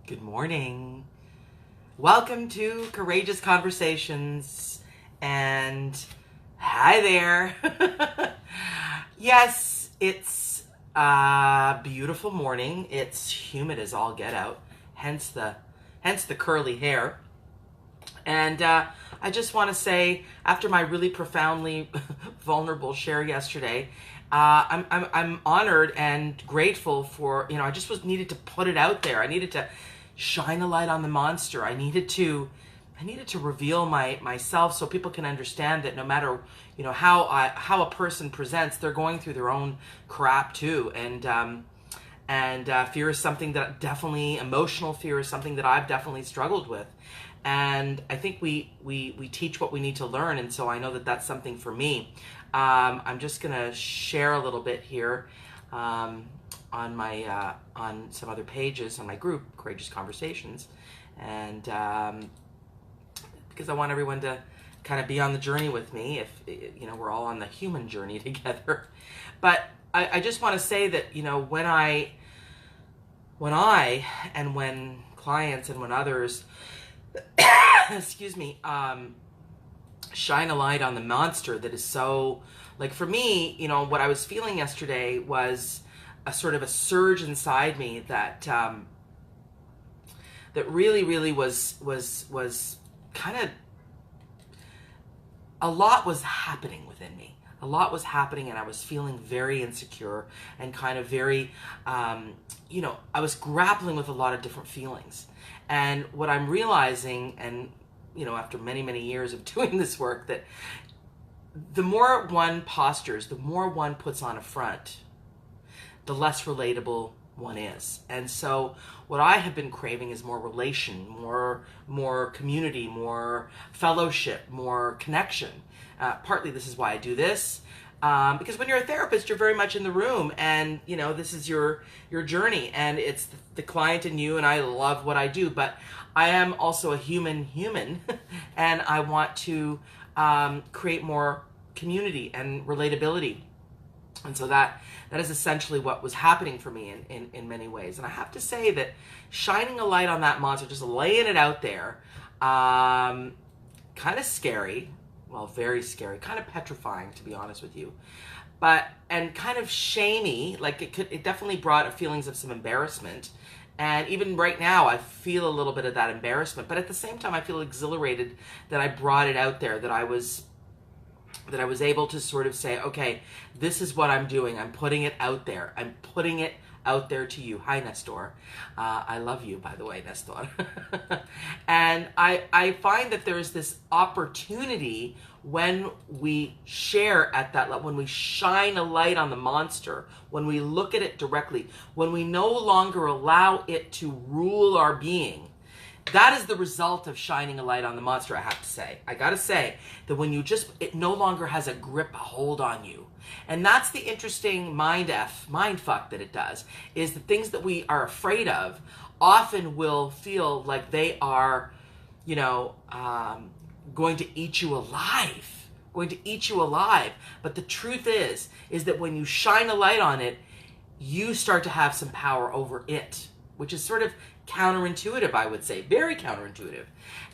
Good morning. Welcome to Courageous Conversations. And hi there. Yes, it's a beautiful morning. It's humid as all get out, hence the curly hair. And I just want to say, after my really profoundly vulnerable share yesterday, I'm honored and grateful for, I just needed to put it out there. I needed to shine a light on the monster. I needed to reveal myself so people can understand that no matter, how a person presents, they're going through their own crap too. And fear is something that emotional fear is something that I've definitely struggled with. And I think we teach what we need to learn. And so I know that that's something for me. I'm just going to share a little bit here on some other pages on my group, Courageous Conversations. And because I want everyone to kind of be on the journey with me, if, we're all on the human journey together. But I just want to say that, when clients and when others, excuse me, shine a light on the monster that is so, like for me, what I was feeling yesterday was a sort of a surge inside me that that really was kind of, a lot was happening within me. A lot was happening, and I was feeling very insecure and kind of very, I was grappling with a lot of different feelings. And what I'm realizing, and, after many, many years of doing this work, that the more one postures, the more one puts on a front, the less relatable one is. And so what I have been craving is more relation, more community, more fellowship, more connection. Partly this is why I do this. Because when you're a therapist, you're very much in the room, and this is your journey, and it's the client and you, and I love what I do, but I am also a human, and I want to create more community and relatability. And so that is essentially what was happening for me in many ways. And I have to say that shining a light on that monster, just laying it out there, kind of scary. Well, very scary, kind of petrifying, to be honest with you, and kind of shamey. Like it definitely brought feelings of some embarrassment, and even right now I feel a little bit of that embarrassment. But at the same time, I feel exhilarated that I brought it out there, that I was able to sort of say, okay, this is what I'm doing. I'm putting it out there. I'm putting it out there to you. Hi, Nestor. I love you, by the way, Nestor. And I find that there's this opportunity when we share at that level, when we shine a light on the monster, when we look at it directly, when we no longer allow it to rule our being. That is the result of shining a light on the monster, I have to say. I gotta say that when it no longer has a grip, a hold on you. And that's the interesting mind fuck that it does, is the things that we are afraid of often will feel like they are, going to eat you alive. But the truth is that when you shine a light on it, you start to have some power over it, which is sort of counterintuitive, I would say, very counterintuitive.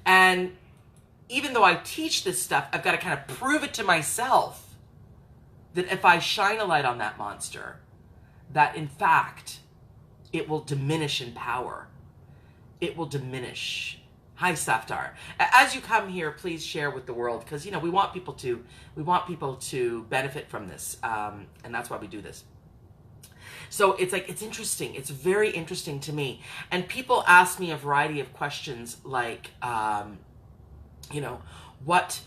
And even though I teach this stuff, I've got to kind of prove it to myself that if I shine a light on that monster, that in fact, it will diminish in power. It will diminish. Hi, Saftar. As you come here, please share with the world, because we want people to benefit from this, and that's why we do this. So it's interesting. It's very interesting to me. And people ask me a variety of questions like, what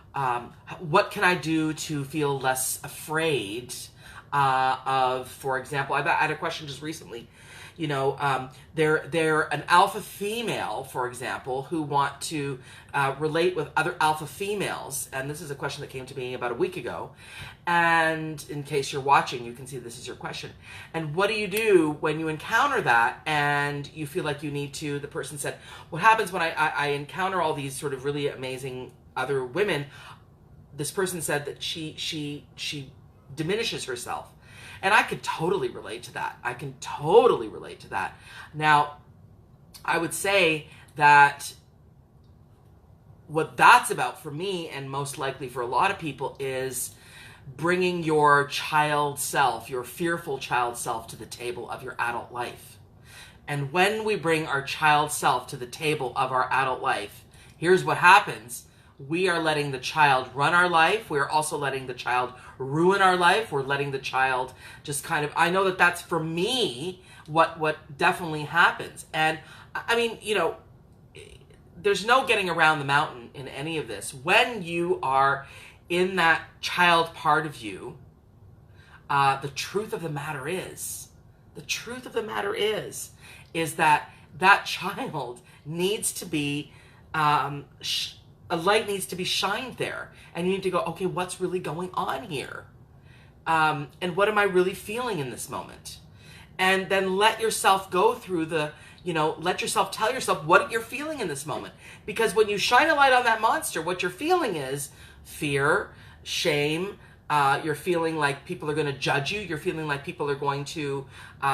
can I do to feel less afraid of, for example, I had a question just recently. They're an alpha female, for example, who want to relate with other alpha females. And this is a question that came to me about a week ago. And in case you're watching, you can see this is your question. And what do you do when you encounter that and you feel like you need to? The person said, what happens when I encounter all these sort of really amazing other women? This person said that she diminishes herself. And I could totally relate to that. Now, I would say that what that's about for me, and most likely for a lot of people, is bringing your child self, your fearful child self, to the table of your adult life. And when we bring our child self to the table of our adult life, here's what happens. We are letting the child run our life. We're also letting the child ruin our life. We're letting the child just kind of, I know that that's for me what definitely happens. And I mean, you know, there's no getting around the mountain in any of this. When you are in that child part of you, the truth of the matter is that that child needs to be, a light needs to be shined there. And you need to go, okay, what's really going on here? And what am I really feeling in this moment? And then let yourself go through the, you know, let yourself tell yourself what you're feeling in this moment. Because when you shine a light on that monster, what you're feeling is fear, shame. You're feeling like people are going to judge you. You're feeling like people are going to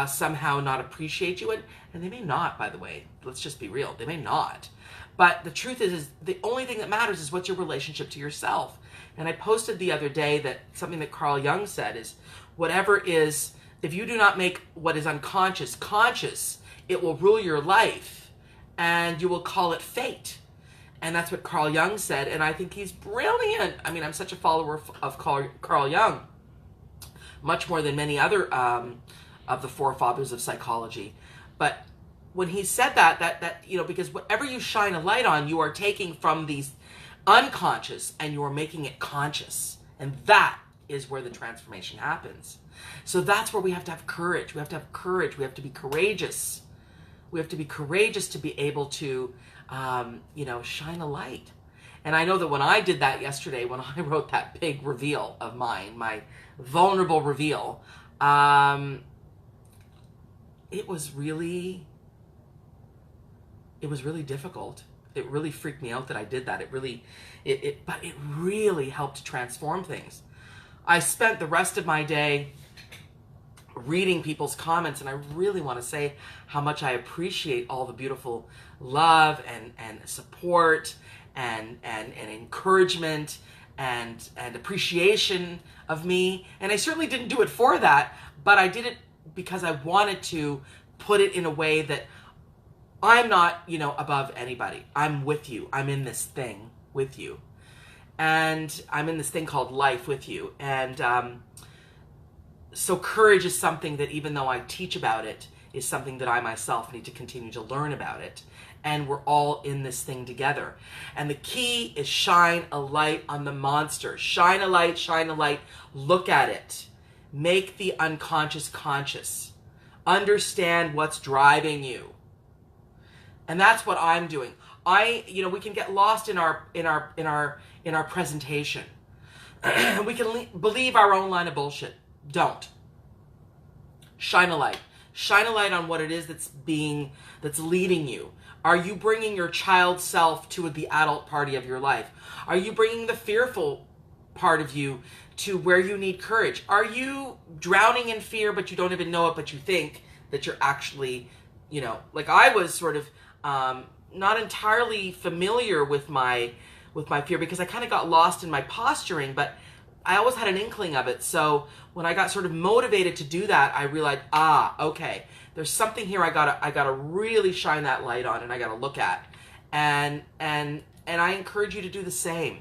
somehow not appreciate you. And they may not, by the way. Let's just be real. They may not. But the truth is the only thing that matters is what's your relationship to yourself. And I posted the other day that something that Carl Jung said is, whatever is, if you do not make what is unconscious conscious, it will rule your life and you will call it fate. And that's what Carl Jung said, and I think he's brilliant. I mean, I'm such a follower of Carl Jung, much more than many other of the forefathers of psychology. But when he said that you know, because whatever you shine a light on, you are taking from these unconscious and you are making it conscious, and that is where the transformation happens. So that's where we have to have courage. We have to have courage. We have to be courageous. We have to be courageous to be able to you know, shine a light. And I know that when I did that yesterday, when I wrote that big reveal of mine, my vulnerable reveal, it was really difficult. It really freaked me out that I did that. But it really helped to transform things. I spent the rest of my day reading people's comments, and I really want to say how much I appreciate all the beautiful love and support and encouragement and appreciation of me. And I certainly didn't do it for that, but I did it because I wanted to put it in a way that I'm not, you know, above anybody. I'm with you. I'm in this thing with you. And I'm in this thing called life with you. And so courage is something that, even though I teach about it, is something that I myself need to continue to learn about it. And we're all in this thing together. And the key is shine a light on the monster. Shine a light, shine a light. Look at it. Make the unconscious conscious. Understand what's driving you. And that's what I'm doing. You know, we can get lost in our presentation. We can believe our own line of bullshit. Don't. Shine a light. Shine a light on what it is that's leading you. Are you bringing your child self to the adult party of your life? Are you bringing the fearful part of you to where you need courage? Are you drowning in fear, but you don't even know it, but you think that you're actually, you know, like I was sort of not entirely familiar with my fear, because I kind of got lost in my posturing, but I always had an inkling of it. So when I got sort of motivated to do that, I realized, okay, there's something here I gotta really shine that light on, and I gotta look at. And I encourage you to do the same.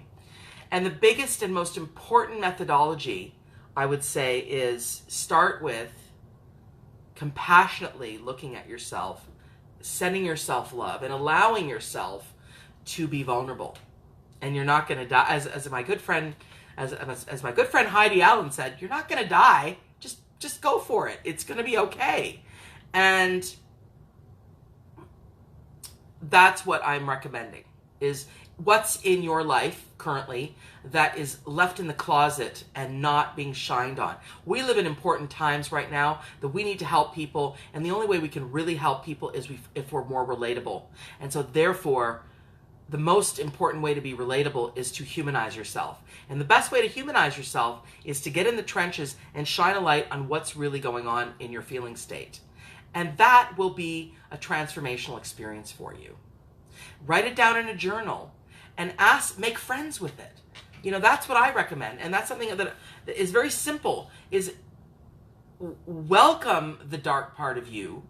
And the biggest and most important methodology, I would say, is start with compassionately looking at yourself, sending yourself love, and allowing yourself to be vulnerable. And you're not going to die. As my good friend Heidi Allen said, you're not going to die. Just go for it. It's going to be okay. And that's what I'm recommending, is what's in your life currently that is left in the closet and not being shined on. We live in important times right now that we need to help people, and the only way we can really help people is if we're more relatable. And so therefore, the most important way to be relatable is to humanize yourself. And the best way to humanize yourself is to get in the trenches and shine a light on what's really going on in your feeling state. And that will be a transformational experience for you. Write it down in a journal and make friends with it. You know, that's what I recommend. And that's something that is very simple, is welcome the dark part of you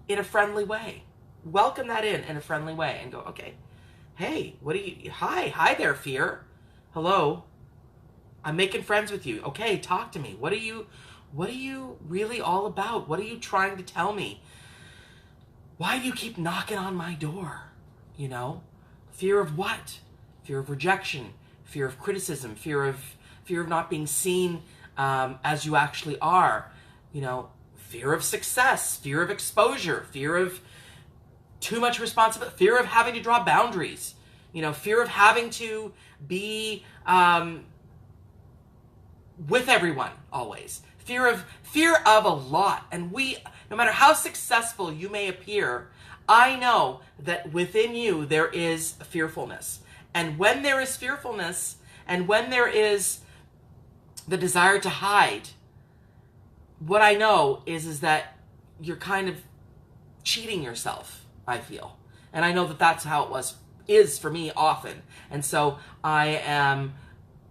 in a friendly way. Welcome that in a friendly way and go, okay, hey, hi there, fear. Hello. I'm making friends with you. Okay, talk to me. What are you really all about? What are you trying to tell me? Why do you keep knocking on my door? You know, fear of what? Fear of rejection, fear of criticism, fear of not being seen as you actually are. You know, fear of success, fear of exposure, fear of too much responsibility, fear of having to draw boundaries. You know, fear of having to be with everyone always. Fear of a lot. And no matter how successful you may appear, I know that within you there is fearfulness. And when there is fearfulness, and when there is the desire to hide, what I know is that you're kind of cheating yourself, I feel. And I know that that's how it is for me often. And so I am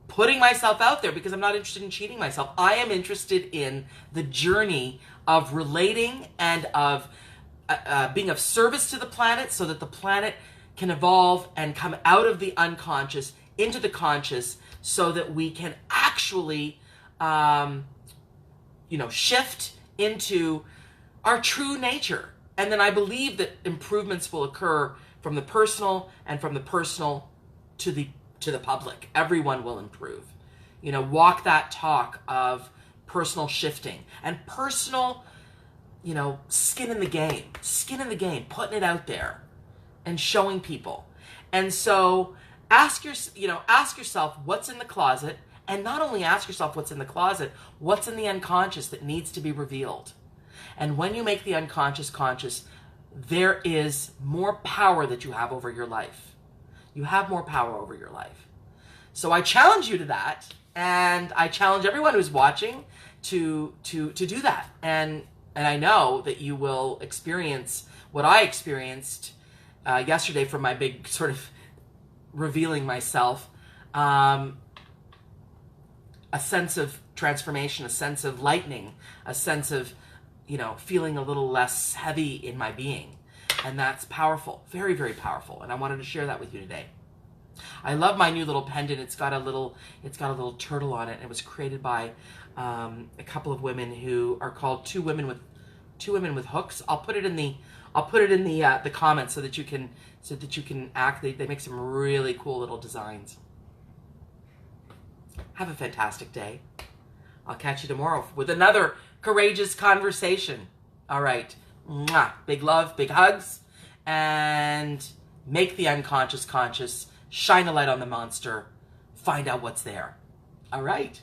putting myself out there because I'm not interested in cheating myself. I am interested in the journey of relating and of being of service to the planet so that the planet can evolve and come out of the unconscious into the conscious so that we can actually, shift into our true nature. And then I believe that improvements will occur from the personal and from the personal to the public. Everyone will improve. You know, walk that talk of personal shifting and personal, skin in the game, putting it out there and showing people. And so ask yourself what's in the closet, and not only ask yourself what's in the closet, what's in the unconscious that needs to be revealed. And when you make the unconscious conscious, there is more power that you have over your life. You have more power over your life. So I challenge you to that, and I challenge everyone who's watching to do that. And I know that you will experience what I experienced yesterday from my big sort of revealing myself, a sense of transformation, a sense of lightening, a sense of, feeling a little less heavy in my being. And that's powerful, very, very powerful. And I wanted to share that with you today. I love my new little pendant. It's got a little turtle on it. It was created by a couple of women who are called Two Women with Hooks. I'll put it in the comments so that you can they make some really cool little designs. Have a fantastic day. I'll catch you tomorrow with another courageous conversation. All right. Mwah. Big love, big hugs, and make the unconscious conscious. Shine a light on the monster. Find out what's there. All right.